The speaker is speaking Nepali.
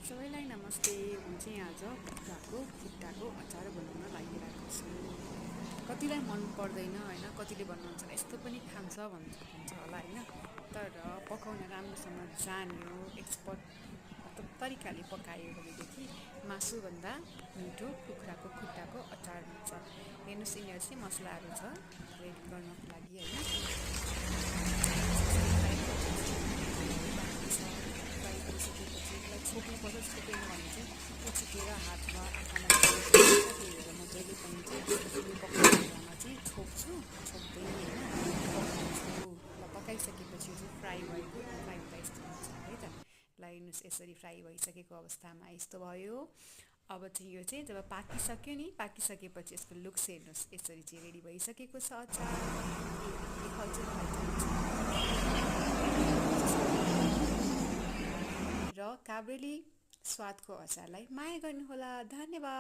सबैलाई नमस्ते। म चाहिँ आज कुखुराको खुट्टाको अचार बनाउन लागिरहेको छु। कतिलाई मन पर्दैन होइन, कतिले भन्नुहुन्छ यस्तो पनि खान्छ भन्छ होला होइन। तर पकाउन राम्रोसँग जान्यो, एक्सपर्ट मतलब तरिकाले पकायो भनेदेखि मासुभन्दा मिठो कुखुराको खुट्टाको अचार हुन्छ। हेर्नुहोस्, यिनीहरू चाहिँ मसलाहरू छ रेडी गर्नको लागि होइन। छोप्नुपर्छ, छोपेन भने चाहिँ उछिटेर हातमा आँखामा त्यही भएर म जहिले पनि चाहिँ पकाउने बेलामा चाहिँ छोप्छु, छोप्दै होइन पकाउँछु। ल पकाइसकेपछि चाहिँ फ्राई भएको फ्राई हुँदा यस्तो हुन्छ है त। ल हेर्नुहोस्, यसरी फ्राई भइसकेको अवस्थामा यस्तो भयो। अब चाहिँ यो चाहिँ जब पाकिसक्यो नि, पाकिसकेपछि यसको लुक्स हेर्नुहोस्, यसरी चाहिँ रेडी भइसकेको छ अचार। र काब्रेली स्वादको अचारलाई माया गर्नुहोला। धन्यवाद।